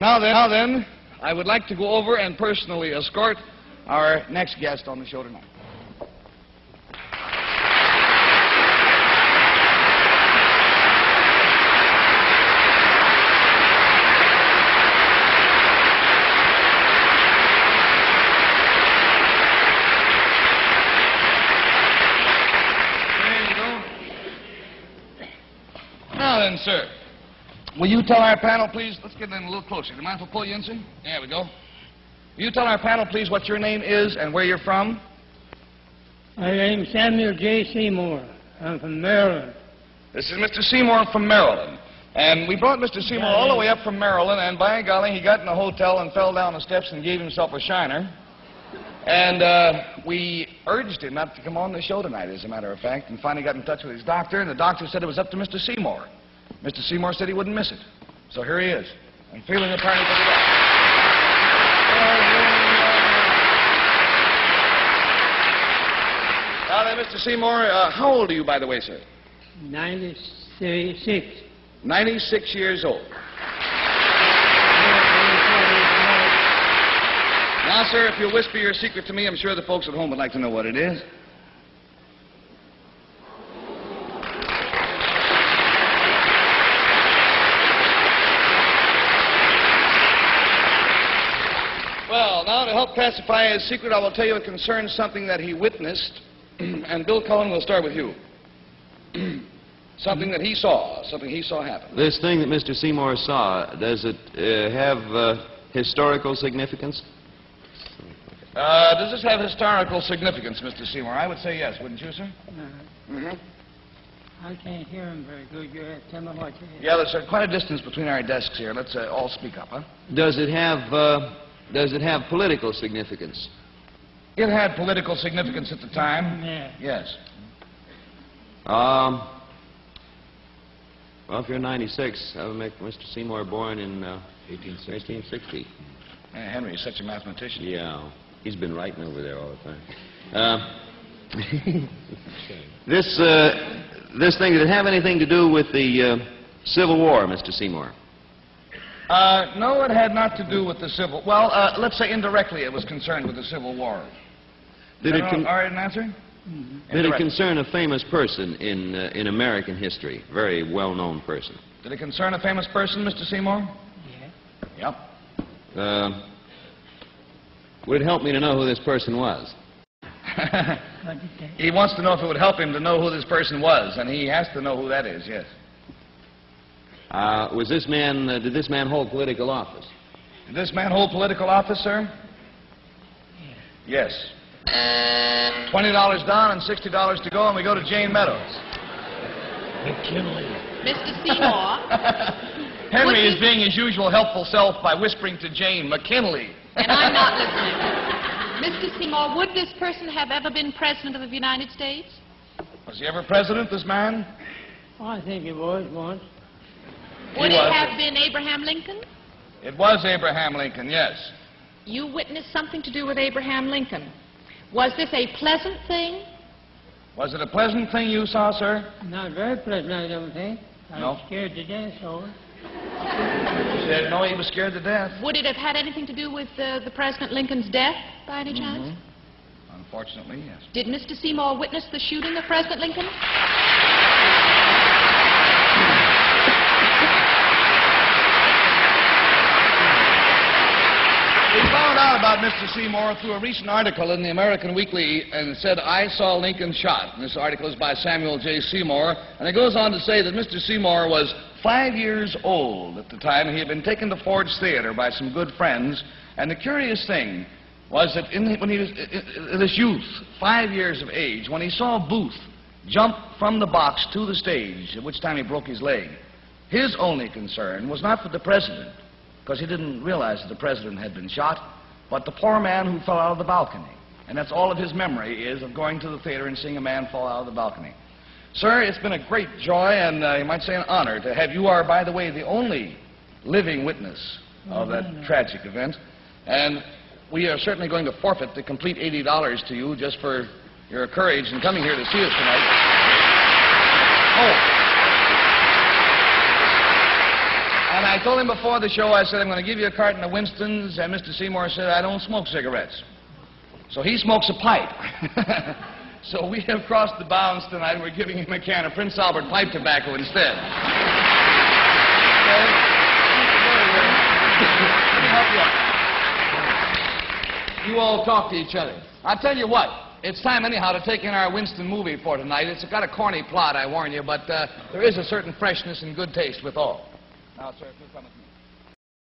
Now then, I would like to go over and personally escort our next guest on the show tonight. There you go. Now then, sir. Will you tell our panel, please? Let's get in a little closer. Do you mind if I pull you in, sir? There we go. Will you tell our panel, please, what your name is and where you're from? My name's Samuel J. Seymour. I'm from Maryland. This is Mr. Seymour from Maryland. And we brought Mr. Seymour all the way up from Maryland, and by golly, he got in a hotel and fell down the steps and gave himself a shiner. And we urged him not to come on the show tonight, as a matter of fact, and finally got in touch with his doctor, and the doctor said it was up to Mr. Seymour. Mr. Seymour said he wouldn't miss it. So here he is. I'm feeling apparently pretty well. Now then, Mr. Seymour, how old are you, by the way, sir? 96. 96 years old. Now, sir, if you'll whisper your secret to me, I'm sure the folks at home would like to know what it is. Well, now, to help classify his secret, I will tell you it concerns something that he witnessed. And Bill Cullen, we'll start with you. Something that he saw happen. This thing that Mr. Seymour saw, does it have historical significance? Does this have historical significance, Mr. Seymour? I would say yes, wouldn't you, sir? I can't hear him very good. You have to tell me what you hear. Yeah, there's quite a distance between our desks here. Let's all speak up, huh? Does it have political significance? It had political significance at the time. Yeah. Yes. Well, if you're 96, that would make Mr. Seymour born in 1860. Henry is such a mathematician. Yeah. He's been writing over there all the time. This thing, did it have anything to do with the Civil War, Mr. Seymour? No, it had not to do with the Civil... Well, let's say indirectly it was concerned with the Civil War. Did it all right, an answer? Mm-hmm. Did it concern a famous person in American history? Very well-known person. Did it concern a famous person, Mr. Seymour? Yeah. Yep. Would it help me to know who this person was? He wants to know if it would help him to know who this person was, and he has to know who that is, yes. Did this man hold political office? Did this man hold political office, sir? Yeah. Yes. $20 down and $60 to go, and we go to Jane Meadows. Mr. Seymour. Henry is being his usual helpful self by whispering to Jane, McKinley. And I'm not listening. Mr. Seymour, would this person have ever been President of the United States? Was he ever president, this man? Oh, I think it was once. Would it have been Abraham Lincoln? It was Abraham Lincoln, yes. You witnessed something to do with Abraham Lincoln. Was this a pleasant thing? Was it a pleasant thing you saw, sir? Not very pleasant, I don't think. I No. was scared to death over it. He said, no, he was scared to death. Would it have had anything to do with the President Lincoln's death, by any chance? Unfortunately, yes. Did Mr. Seymour witness the shooting of President Lincoln? We found out about Mr. Seymour through a recent article in the American Weekly, and it said, I saw Lincoln shot. And this article is by Samuel J. Seymour, and it goes on to say that Mr. Seymour was 5 years old at the time. He had been taken to Ford's Theater by some good friends, and the curious thing was that when he was this youth, 5 years of age, when he saw Booth jump from the box to the stage, at which time he broke his leg, his only concern was not for the president, because he didn't realize that the president had been shot, but the poor man who fell out of the balcony. And that's all of his memory is of going to the theater and seeing a man fall out of the balcony. Sir, it's been a great joy and you might say an honor to have you are, by the way, the only living witness of that tragic event. And we are certainly going to forfeit the complete $80 to you just for your courage in coming here to see us tonight. Oh. And I told him before the show, I said, I'm going to give you a carton of Winston's, and Mr. Seymour said, I don't smoke cigarettes. So he smokes a pipe. So we have crossed the bounds tonight, and we're giving him a can of Prince Albert pipe tobacco instead. Okay? Let me help you out. You all talk to each other. I'll tell you what. It's time, anyhow, to take in our Winston movie for tonight. It's got a corny plot, I warn you, but there is a certain freshness and good taste with all. Now, sir, if you'll come with me.